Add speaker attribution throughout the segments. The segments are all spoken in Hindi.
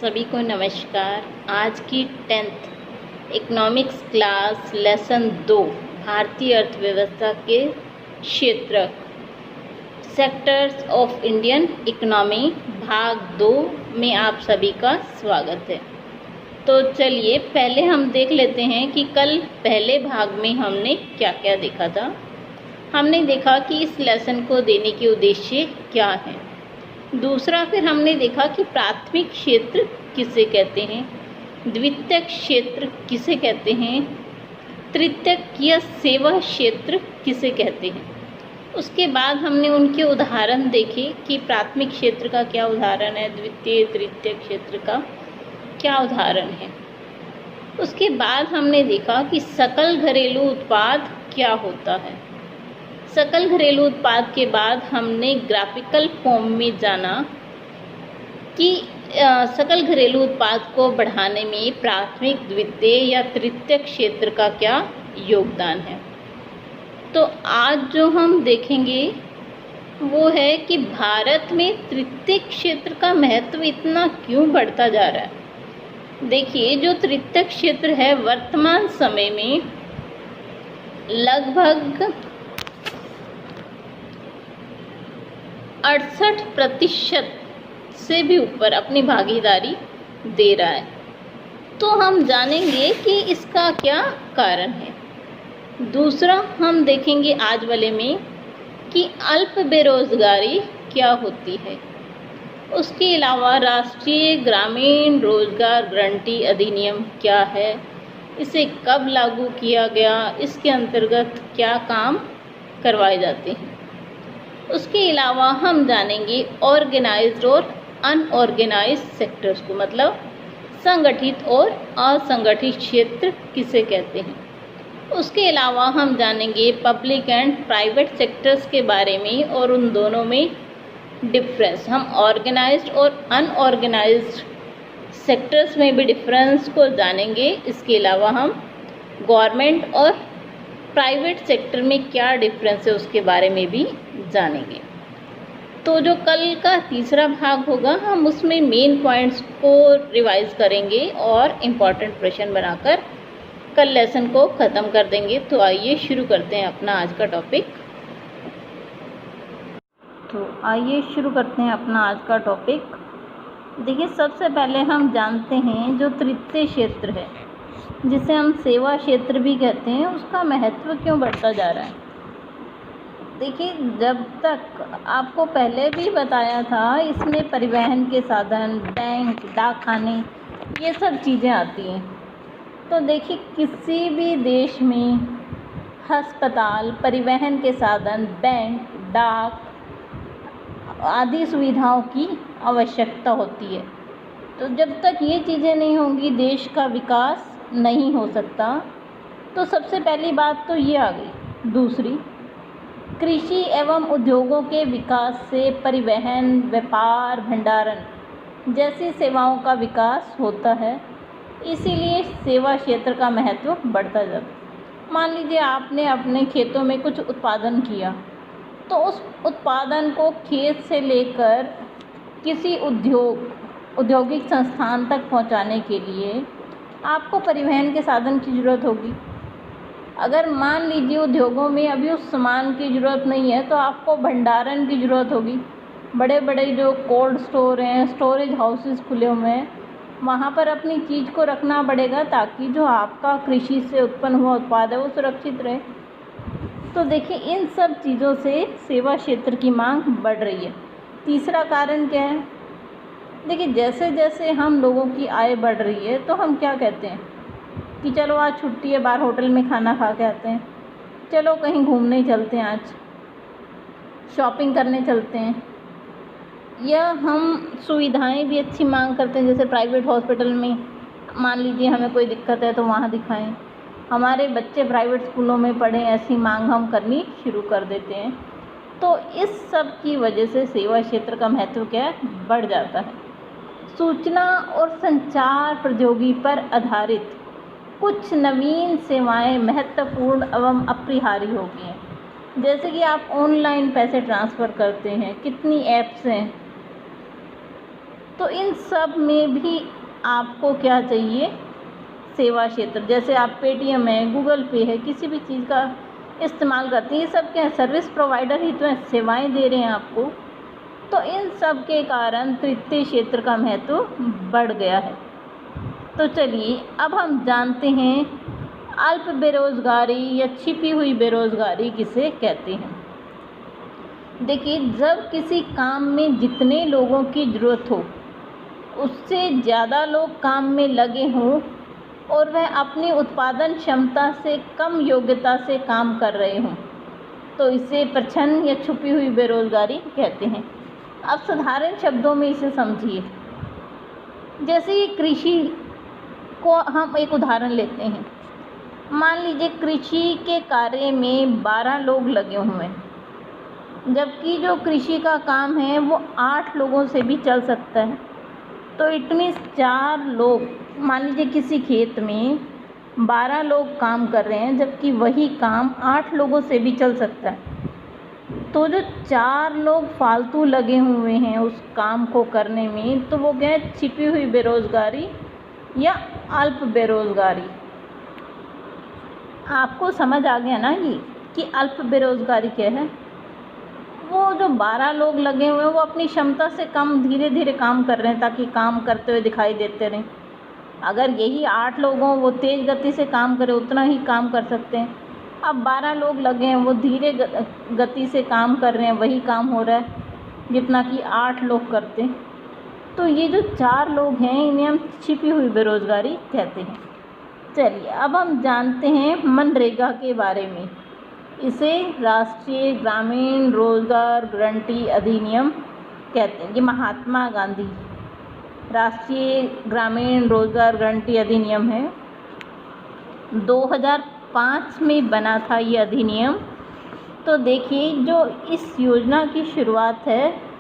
Speaker 1: सभी को नमस्कार। आज की 10th इकोनॉमिक्स क्लास लेसन 2 भारतीय अर्थव्यवस्था के क्षेत्र सेक्टर्स ऑफ इंडियन इकोनॉमी भाग 2 में आप सभी का स्वागत है। तो चलिए पहले हम देख लेते हैं कि कल पहले भाग में हमने क्या क्या देखा था। हमने देखा कि इस लेसन को देने के उद्देश्य क्या हैं। दूसरा फिर हमने देखा कि प्राथमिक क्षेत्र किसे कहते हैं, द्वितीयक क्षेत्र किसे कहते हैं, तृतीयक या सेवा क्षेत्र किसे कहते हैं। उसके बाद हमने उनके उदाहरण देखे कि प्राथमिक क्षेत्र का क्या उदाहरण है, द्वितीय तृतीयक क्षेत्र का क्या उदाहरण है। उसके बाद हमने देखा कि सकल घरेलू उत्पाद क्या होता है। सकल घरेलू उत्पाद के बाद हमने ग्राफिकल फॉर्म में जाना कि सकल घरेलू उत्पाद को बढ़ाने में प्राथमिक, द्वितीय या तृतीयक क्षेत्र का क्या योगदान है। तो आज जो हम देखेंगे वो है कि भारत में तृतीयक क्षेत्र का महत्व इतना क्यों बढ़ता जा रहा है। देखिए, जो तृतीयक क्षेत्र है वर्तमान समय में लगभग 68% से भी ऊपर अपनी भागीदारी दे रहा है। तो हम जानेंगे कि इसका क्या कारण है। दूसरा हम देखेंगे आज वाले में कि अल्प बेरोजगारी क्या होती है। उसके अलावा राष्ट्रीय ग्रामीण रोजगार गारंटी अधिनियम क्या है, इसे कब लागू किया गया, इसके अंतर्गत क्या काम करवाए जाते हैं। उसके अलावा हम जानेंगे ऑर्गेनाइज्ड और अनऑर्गेनाइज्ड सेक्टर्स को, मतलब संगठित और असंगठित क्षेत्र किसे कहते हैं। उसके अलावा हम जानेंगे पब्लिक एंड प्राइवेट सेक्टर्स के बारे में और उन दोनों में डिफरेंस। हम ऑर्गेनाइज्ड और अनऑर्गेनाइज्ड सेक्टर्स में भी डिफरेंस को जानेंगे। इसके अलावा हम गवर्नमेंट और प्राइवेट सेक्टर में क्या डिफरेंस है उसके बारे में भी जानेंगे। तो जो कल का तीसरा भाग होगा हम उसमें मेन पॉइंट्स को रिवाइज करेंगे और इम्पॉर्टेंट प्रश्न बनाकर कल लेसन को ख़त्म कर देंगे। तो आइए शुरू करते हैं अपना आज का टॉपिक। देखिए, सबसे पहले हम जानते हैं जो तृतीय क्षेत्र है, जिसे हम सेवा क्षेत्र भी कहते हैं, उसका महत्व क्यों बढ़ता जा रहा है। देखिए, जब तक आपको पहले भी बताया था, इसमें परिवहन के साधन, बैंक, डाकखाने, ये सब चीज़ें आती हैं। तो देखिए, किसी भी देश में अस्पताल, परिवहन के साधन, बैंक, डाक आदि सुविधाओं की आवश्यकता होती है। तो जब तक ये चीज़ें नहीं होंगी देश का विकास नहीं हो सकता। तो सबसे पहली बात तो ये आ गई। दूसरी, कृषि एवं उद्योगों के विकास से परिवहन, व्यापार, भंडारण जैसी सेवाओं का विकास होता है। इसीलिए सेवा क्षेत्र का महत्व बढ़ता जाता है। मान लीजिए आपने अपने खेतों में कुछ उत्पादन किया, तो उस उत्पादन को खेत से लेकर किसी औद्योगिक संस्थान तक पहुंचाने के लिए आपको परिवहन के साधन की ज़रूरत होगी। अगर मान लीजिए उद्योगों में अभी उस सामान की ज़रूरत नहीं है, तो आपको भंडारण की ज़रूरत होगी। बड़े बड़े जो कोल्ड स्टोर हैं, स्टोरेज हाउसेस खुले हुए हैं, वहाँ पर अपनी चीज़ को रखना पड़ेगा ताकि जो आपका कृषि से उत्पन्न हुआ उत्पाद है वो सुरक्षित रहे। तो देखिए, इन सब चीज़ों से सेवा क्षेत्र की मांग बढ़ रही है। तीसरा कारण क्या है। देखिए, जैसे जैसे हम लोगों की आय बढ़ रही है तो हम क्या कहते हैं कि चलो आज छुट्टी है, बाहर होटल में खाना खा के आते हैं, चलो कहीं घूमने चलते हैं, आज शॉपिंग करने चलते हैं। या हम सुविधाएं भी अच्छी मांग करते हैं, जैसे प्राइवेट हॉस्पिटल में मान लीजिए हमें कोई दिक्कत है तो वहाँ दिखाएं। हमारे बच्चे प्राइवेट स्कूलों में पढ़ें, ऐसी मांग हम करनी शुरू कर देते हैं। तो इस सब की वजह से सेवा क्षेत्र का महत्व क्या है, बढ़ जाता है। सूचना और संचार प्रौद्योगिकी पर आधारित कुछ नवीन सेवाएं महत्वपूर्ण एवं अपरिहार्य हो गई हैं। जैसे कि आप ऑनलाइन पैसे ट्रांसफ़र करते हैं, कितनी ऐप्स हैं, तो इन सब में भी आपको क्या चाहिए, सेवा क्षेत्र। जैसे आप पेटीएम है, गूगल पे है, किसी भी चीज़ का इस्तेमाल करते हैं, ये सब क्या है, सर्विस प्रोवाइडर ही तो है, सेवाएं दे रहे हैं आपको। तो इन सब के कारण तृतीय क्षेत्र का महत्व बढ़ गया है। तो चलिए अब हम जानते हैं अल्प बेरोज़गारी या छिपी हुई बेरोज़गारी किसे कहते हैं। देखिए, जब किसी काम में जितने लोगों की ज़रूरत हो उससे ज़्यादा लोग काम में लगे हों और वह अपनी उत्पादन क्षमता से कम योग्यता से काम कर रहे हों, तो इसे प्रच्छन्न या छुपी हुई बेरोज़गारी कहते हैं। अब साधारण शब्दों में इसे समझिए। जैसे कि कृषि को हम एक उदाहरण लेते हैं। मान लीजिए कृषि के कार्य में 12 लोग लगे हुए हैं, जबकि जो कृषि का काम है वो 8 लोगों से भी चल सकता है। तो इट मीन्स 4 लोग, मान लीजिए किसी खेत में 12 लोग काम कर रहे हैं, जबकि वही काम 8 लोगों से भी चल सकता है। तो जो 4 लोग फालतू लगे हुए हैं उस काम को करने में, तो वो क्या है, छिपी हुई बेरोज़गारी या अल्प बेरोज़गारी। आपको समझ आ गया ना ये कि अल्प बेरोज़गारी क्या है। वो जो 12 लोग लगे हुए हैं वो अपनी क्षमता से कम धीरे धीरे काम कर रहे हैं ताकि काम करते हुए दिखाई देते रहें। अगर यही 8 लोग हों, वो तेज़ गति से काम करें, उतना ही काम कर सकते हैं। अब 12 लोग लगे हैं, वो धीरे गति से काम कर रहे हैं, वही काम हो रहा है जितना कि 8 लोग करते हैं। तो ये जो 4 लोग हैं इन्हें हम छिपी हुई बेरोज़गारी कहते हैं। चलिए अब हम जानते हैं मनरेगा के बारे में। इसे राष्ट्रीय ग्रामीण रोज़गार गारंटी अधिनियम कहते हैं। ये महात्मा गांधी राष्ट्रीय ग्रामीण रोज़गार गारंटी अधिनियम है। 2005 में बना था ये अधिनियम। तो देखिए, जो इस योजना की शुरुआत है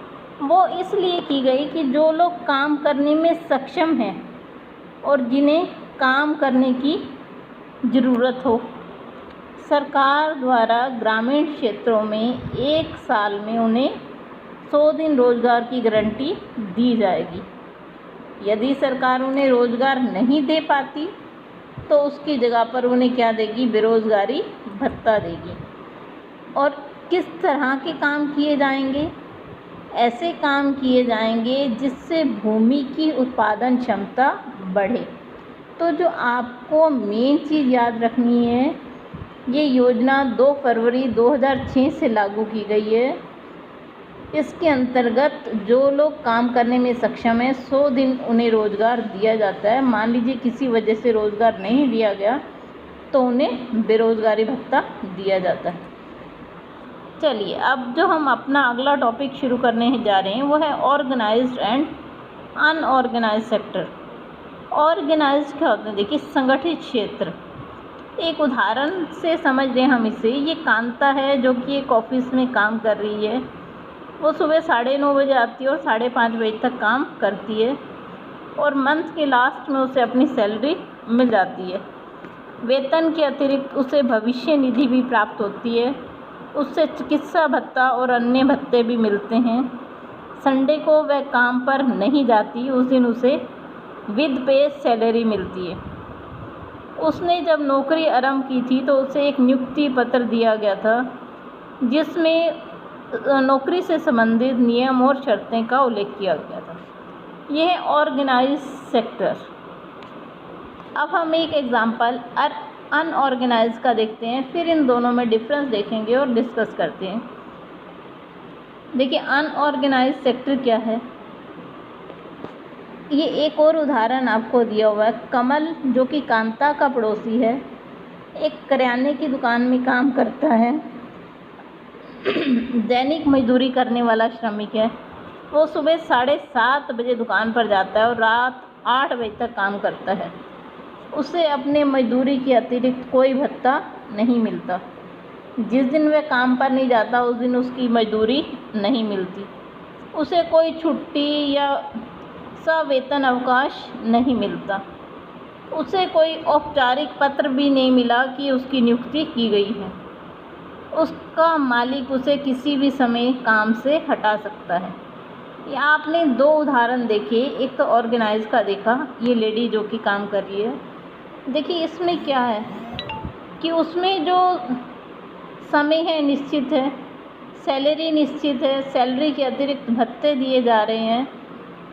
Speaker 1: वो इसलिए की गई कि जो लोग काम करने में सक्षम हैं और जिन्हें काम करने की ज़रूरत हो, सरकार द्वारा ग्रामीण क्षेत्रों में 1 साल में उन्हें 100 दिन रोज़गार की गारंटी दी जाएगी। यदि सरकार उन्हें रोज़गार नहीं दे पाती तो उसकी जगह पर उन्हें क्या देगी, बेरोज़गारी भत्ता देगी। और किस तरह के काम किए जाएंगे? ऐसे काम किए जाएंगे जिससे भूमि की उत्पादन क्षमता बढ़े। तो जो आपको मेन चीज़ याद रखनी है, ये योजना 2 फरवरी 2006 से लागू की गई है। इसके अंतर्गत जो लोग काम करने में सक्षम हैं 100 दिन उन्हें रोज़गार दिया जाता है। मान लीजिए किसी वजह से रोज़गार नहीं दिया गया तो उन्हें बेरोज़गारी भत्ता दिया जाता है। चलिए अब जो हम अपना अगला टॉपिक शुरू करने जा रहे हैं वो है organised and unorganised sector. Organised क्या होता है? देखिए, संगठित क्षेत्र। एक उदाहरण से समझ रहे हैं हम इसे। ये कांता है जो कि एक ऑफिस में काम कर रही है। वो सुबह 9:30 बजे आती है और 5:30 बजे तक काम करती है और मंथ के लास्ट में उसे अपनी सैलरी मिल जाती है। वेतन के अतिरिक्त उसे भविष्य निधि भी प्राप्त होती है। उससे चिकित्सा भत्ता और अन्य भत्ते भी मिलते हैं। संडे को वह काम पर नहीं जाती, उस दिन उसे विद पे सैलरी मिलती है। उसने जब नौकरी आरंभ की थी तो उसे एक नियुक्ति पत्र दिया गया था जिसमें नौकरी से संबंधित नियम और शर्तें का उल्लेख किया गया था। यह है ऑर्गेनाइज्ड सेक्टर। अब हम एक एग्जांपल अनऑर्गेनाइज्ड का देखते हैं, फिर इन दोनों में डिफरेंस देखेंगे और डिस्कस करते हैं। देखिए, अनऑर्गेनाइज्ड सेक्टर क्या है। ये एक और उदाहरण आपको दिया हुआ है। कमल जो कि कांता का पड़ोसी है, एक किराने की दुकान में काम करता है। दैनिक मजदूरी करने वाला श्रमिक है। वो सुबह 7:30 बजे दुकान पर जाता है और रात 8 बजे तक काम करता है। उसे अपने मजदूरी के अतिरिक्त कोई भत्ता नहीं मिलता। जिस दिन वह काम पर नहीं जाता उस दिन उसकी मजदूरी नहीं मिलती। उसे कोई छुट्टी या सवेतन अवकाश नहीं मिलता। उसे कोई औपचारिक पत्र भी नहीं मिला कि उसकी नियुक्ति की गई है। उसका मालिक उसे किसी भी समय काम से हटा सकता है। ये आपने दो उदाहरण देखे, एक तो ऑर्गेनाइज का देखा, ये लेडी जो कि काम कर रही है। देखिए इसमें क्या है कि उसमें जो समय है निश्चित है, सैलरी निश्चित है, सैलरी के अतिरिक्त भत्ते दिए जा रहे हैं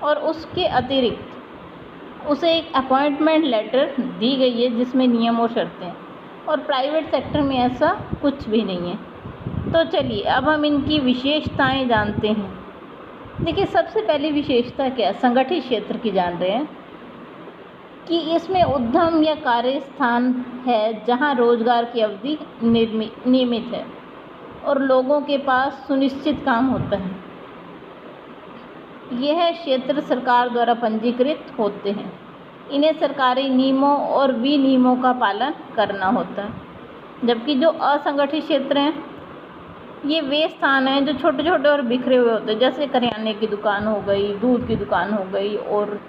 Speaker 1: और उसके अतिरिक्त उसे एक अपॉइंटमेंट लेटर दी गई है जिसमें नियम और शर्तें हैं। और प्राइवेट सेक्टर में ऐसा कुछ भी नहीं है। तो चलिए अब हम इनकी विशेषताएं जानते हैं। देखिए सबसे पहली विशेषता क्या है, संगठित क्षेत्र की जान रहे हैं कि इसमें उद्यम या कार्य स्थान है जहां रोजगार की अवधि नियमित है और लोगों के पास सुनिश्चित काम होता है। यह क्षेत्र सरकार द्वारा पंजीकृत होते हैं। इन्हें सरकारी नियमों और विनियमों का पालन करना होता है। जबकि जो असंगठित क्षेत्र हैं ये वे स्थान हैं जो छोटे छोटे और बिखरे हुए होते हैं, जैसे करियाने की दुकान हो गई, दूध की दुकान हो गई और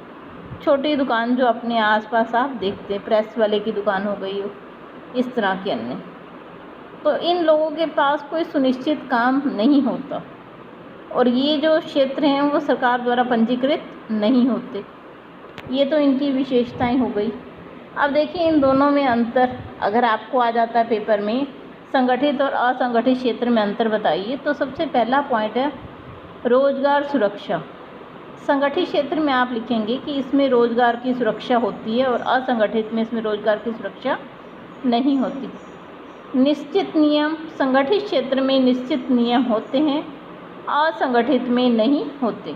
Speaker 1: छोटी दुकान जो अपने आसपास आप देखते हैं, प्रेस वाले की दुकान हो गई, इस तरह के अन्य। तो इन लोगों के पास कोई सुनिश्चित काम नहीं होता और ये जो क्षेत्र हैं वो सरकार द्वारा पंजीकृत नहीं होते। ये तो इनकी विशेषताएं हो गई। अब देखिए इन दोनों में अंतर अगर आपको आ जाता है पेपर में, संगठित और असंगठित क्षेत्र में अंतर बताइए। तो सबसे पहला पॉइंट है रोजगार सुरक्षा। संगठित क्षेत्र में आप लिखेंगे कि इसमें रोजगार की सुरक्षा होती है और असंगठित में इसमें रोजगार की सुरक्षा नहीं होती। निश्चित नियम, संगठित क्षेत्र में निश्चित नियम होते हैं, असंगठित में नहीं होते।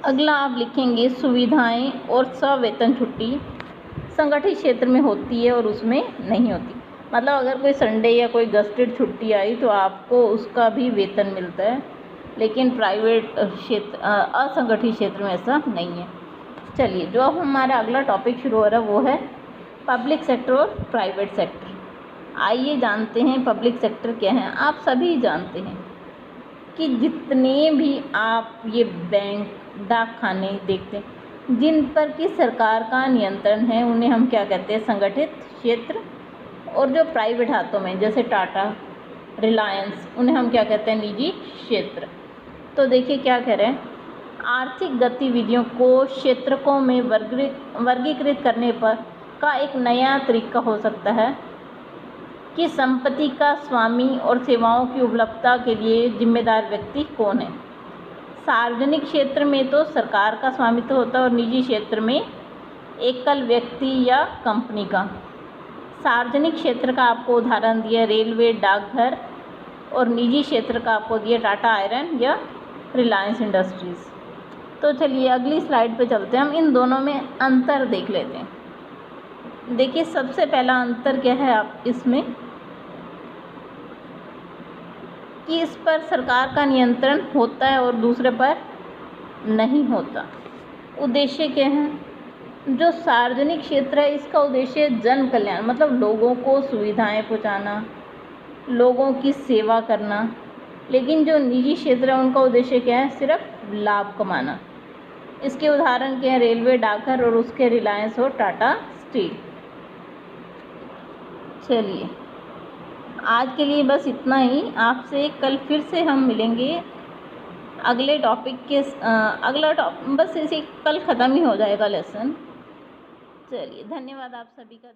Speaker 1: अगला आप लिखेंगे सुविधाएं और सवेतन छुट्टी संगठित क्षेत्र में होती है और उसमें नहीं होती। मतलब अगर कोई संडे या कोई गस्टेड छुट्टी आई तो आपको उसका भी वेतन मिलता है, लेकिन प्राइवेट क्षेत्र असंगठित क्षेत्र में ऐसा नहीं है। चलिए जो अब हमारा अगला टॉपिक शुरू हो रहा है वो है पब्लिक सेक्टर और प्राइवेट सेक्टर। आइए जानते हैं पब्लिक सेक्टर क्या है। आप सभी जानते हैं कि जितने भी आप ये बैंक, डाकखाने देखते हैं जिन पर कि सरकार का नियंत्रण है उन्हें हम क्या कहते हैं, संगठित क्षेत्र। और जो प्राइवेट हाथों में जैसे टाटा, रिलायंस, उन्हें हम क्या कहते हैं, निजी क्षेत्र। तो देखिए क्या कह रहे हैं, आर्थिक गतिविधियों को क्षेत्रकों में वर्गीकृत करने पर का एक नया तरीका हो सकता है कि संपत्ति का स्वामी और सेवाओं की उपलब्धता के लिए जिम्मेदार व्यक्ति कौन है। सार्वजनिक क्षेत्र में तो सरकार का स्वामित्व होता है और निजी क्षेत्र में एकल व्यक्ति या कंपनी का। सार्वजनिक क्षेत्र का आपको उदाहरण दिया रेलवे, डाकघर, और निजी क्षेत्र का आपको दिया टाटा आयरन या रिलायंस इंडस्ट्रीज़। तो चलिए अगली स्लाइड पे चलते हैं, हम इन दोनों में अंतर देख लेते हैं। देखिए सबसे पहला अंतर क्या है आप इसमें कि इस पर सरकार का नियंत्रण होता है और दूसरे पर नहीं होता। उद्देश्य क्या है, जो सार्वजनिक क्षेत्र है इसका उद्देश्य जन कल्याण, मतलब लोगों को सुविधाएं पहुंचाना, लोगों की सेवा करना। लेकिन जो निजी क्षेत्र है उनका उद्देश्य क्या है, सिर्फ लाभ कमाना। इसके उदाहरण क्या है, रेलवे, डाकघर और उसके रिलायंस और टाटा स्टील। चलिए आज के लिए बस इतना ही। आपसे कल फिर से हम मिलेंगे अगले टॉपिक के अगला टॉपिक बस इसी कल ख़त्म ही हो जाएगा लेसन। चलिए धन्यवाद आप सभी का।